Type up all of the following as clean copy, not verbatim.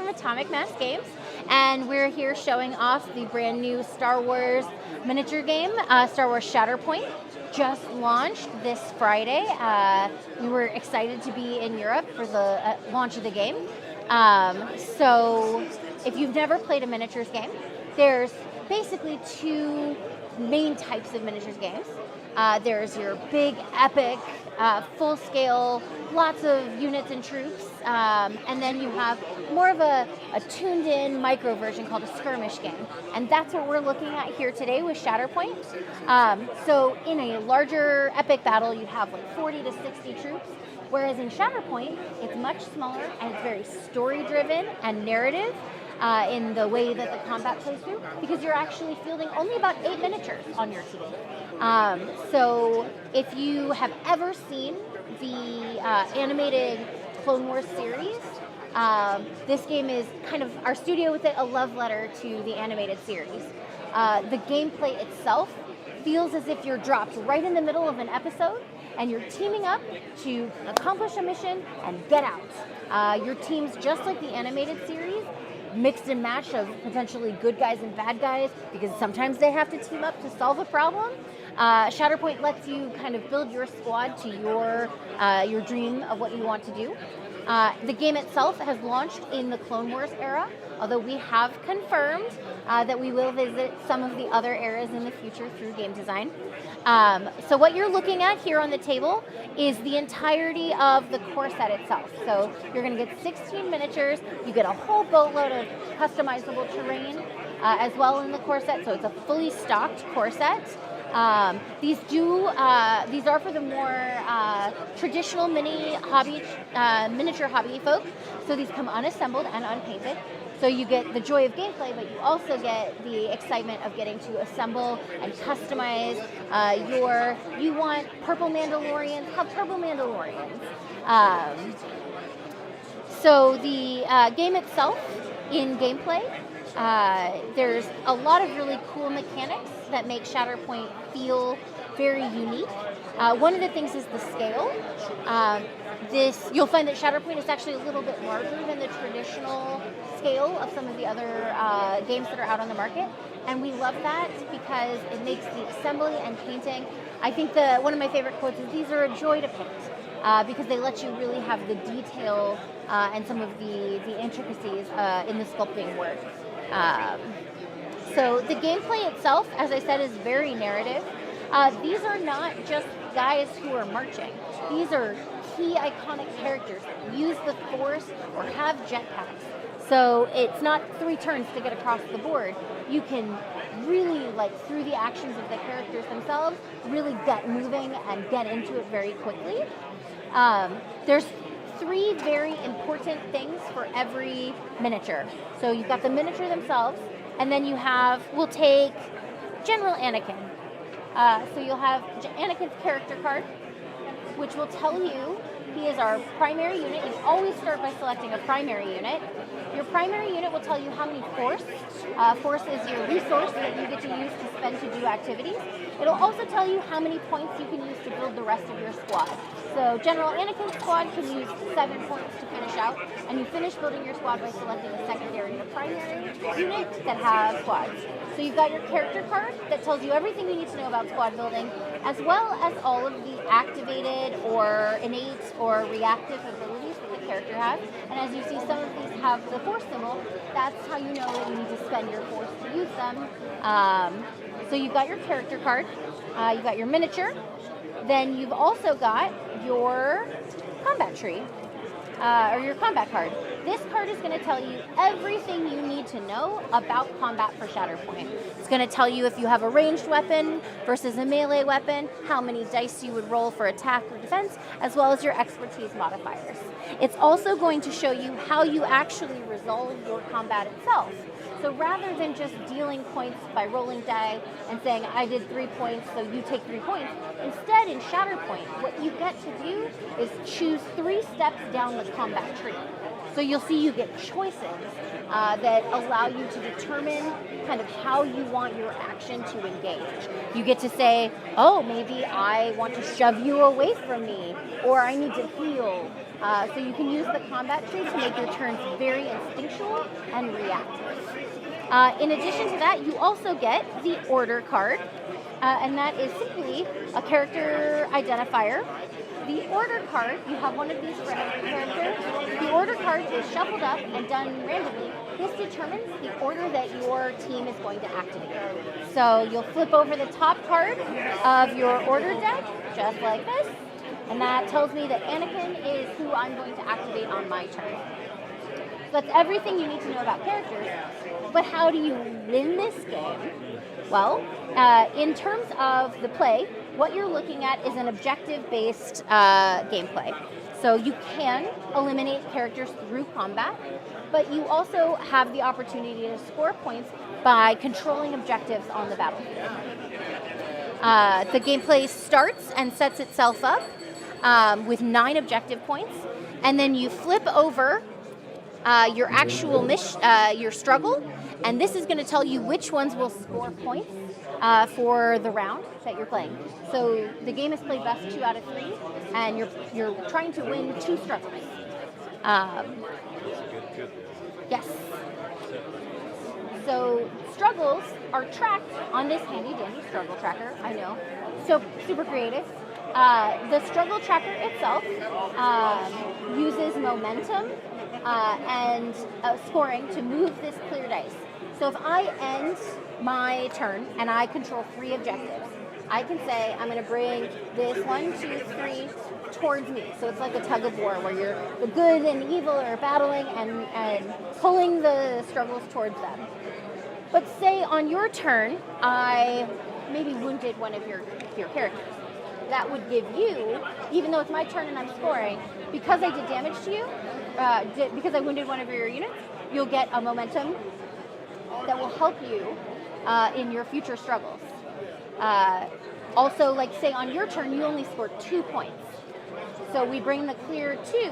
from Atomic Mass Games, and we're here showing off the brand new Star Wars miniature game, Star Wars Shatterpoint. Just launched this Friday. We were excited to be in Europe for the launch of the game. So if you've never played a miniatures game, there's basically two main types of miniatures games. There's your big, epic, full-scale, lots of units and troops, and then you have more of a tuned-in micro version called a skirmish game, and that's what we're looking at here today with Shatterpoint. So in a larger epic battle, you have like 40 to 60 troops, whereas in Shatterpoint, it's much smaller and it's very story-driven and narrative. In the way that the combat plays through, because you're actually fielding only about 8 miniatures on your team. So if you have ever seen the animated Clone Wars series, this game is kind of, our studio with it, a love letter to the animated series. The gameplay itself feels as if you're dropped right in the middle of an episode and you're teaming up to accomplish a mission and get out. Your team's just like the animated series, mixed and match of potentially good guys and bad guys, because sometimes they have to team up to solve a problem. Shatterpoint lets you kind of build your squad to your dream of what you want to do. The game itself has launched in the Clone Wars era, although we have confirmed that we will visit some of the other eras in the future through game design. So what you're looking at here on the table is the entirety of the core set itself. So you're going to get 16 miniatures. You get a whole boatload of customizable terrain as well in the core set. So it's a fully stocked core set. These are for the more traditional miniature hobby folk. So these come unassembled and unpainted. So you get the joy of gameplay, but you also get the excitement of getting to assemble and customize you want purple Mandalorians, have purple Mandalorians. So the game itself, in gameplay, there's a lot of really cool mechanics that make Shatterpoint feel very unique. One of the things is the scale. You'll find that Shatterpoint is actually a little bit larger than the traditional scale of some of the other games that are out on the market, and we love that because it makes the assembly and painting. I think one of my favorite quotes is, "These are a joy to paint," because they let you really have the detail and some of the intricacies in the sculpting work. So the gameplay itself, as I said, is very narrative. These are not just guys who are marching. These are key iconic characters that use the Force or have jetpacks. So it's not 3 turns to get across the board. You can really, through the actions of the characters themselves, really get moving and get into it very quickly. There's 3 very important things for every miniature. So you've got the miniature themselves, and then we'll take General Anakin. So you'll have Anakin's character card, which will tell you he is our primary unit. You always start by selecting a primary unit. Your primary unit will tell you how many Force. Force is your resource that you get to use to spend to do activities. It'll also tell you how many points you can use to build the rest of your squad. So General Anakin's squad can use 7 points to finish out, and you finish building your squad by selecting a secondary or primary unit that has squads. So you've got your character card that tells you everything you need to know about squad building, as well as all of the activated or innate or reactive abilities that the character has. And as you see, some of these have the Force symbol. That's how you know that you need to spend your Force to use them. So you've got your character card, you've got your miniature, then you've also got your combat tree, or your combat card. This card is going to tell you everything you need to know about combat for Shatterpoint. It's going to tell you if you have a ranged weapon versus a melee weapon, how many dice you would roll for attack or defense, as well as your expertise modifiers. It's also going to show you how you actually resolve your combat itself. So rather than just dealing points by rolling die and saying, I did 3 points, so you take 3 points, instead in Shatterpoint, what you get to do is choose 3 steps down the combat tree. So you'll see you get choices that allow you to determine kind of how you want your action to engage. You get to say, oh, maybe I want to shove you away from me, or I need to heal, So you can use the combat tree to make your turns very instinctual and reactive. In addition to that, you also get the order card, and that is simply a character identifier. The order card, you have one of these for every character. The order card is shuffled up and done randomly. This determines the order that your team is going to activate. So you'll flip over the top card of your order deck, just like this, and that tells me that Anakin is who I'm going to activate on my turn. So that's everything you need to know about characters. But how do you win this game? Well, in terms of the play, what you're looking at is an objective-based gameplay. So you can eliminate characters through combat, but you also have the opportunity to score points by controlling objectives on the battlefield. The gameplay starts and sets itself up with 9 objective points, and then you flip over your actual your struggle, and this is going to tell you which ones will score points for the round that you're playing. So the game is played best 2 out of 3, and you're trying to win 2 struggles. Yes. So struggles are tracked on this handy dandy struggle tracker. I know, so super creative. The struggle tracker itself uses momentum and scoring to move this clear dice. So if I end my turn and I control 3 objectives, I can say I'm going to bring this 1, 2, 3 towards me. So it's like a tug of war where the good and evil are battling and pulling the struggles towards them. But say on your turn, I maybe wounded one of your characters. That would give you, even though it's my turn and I'm scoring, because I did damage to you, because I wounded one of your units, you'll get a momentum that will help you in your future struggles. Also, like say on your turn, you only scored 2 points. So we bring the clear 2.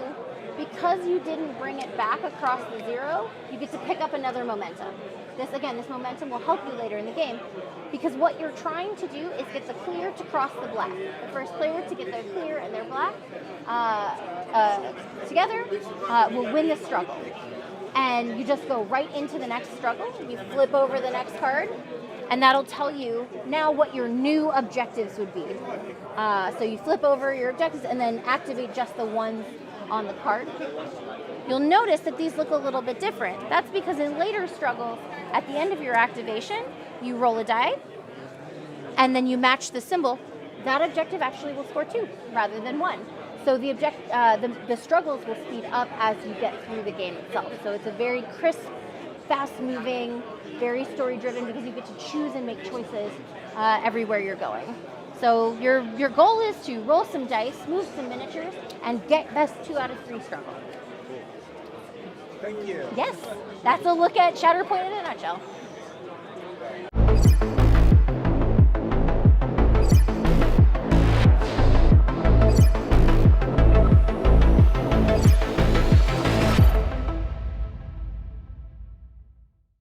Because you didn't bring it back across the 0, you get to pick up another momentum. This momentum will help you later in the game, because what you're trying to do is get the clear to cross the black. The first player to get their clear and their black together will win the struggle. And you just go right into the next struggle. You flip over the next card, and that'll tell you now what your new objectives would be. So you flip over your objectives and then activate just the ones on the card. You'll notice that these look a little bit different. That's because in later struggles, at the end of your activation, you roll a die, and then you match the symbol. That objective actually will score 2 rather than 1. So the struggles will speed up as you get through the game itself. So it's a very crisp, fast-moving, very story-driven, because you get to choose and make choices everywhere you're going. So your goal is to roll some dice, move some miniatures, and get best 2 out of 3 struggle. Thank you. Yes, that's a look at Shatterpoint in a nutshell.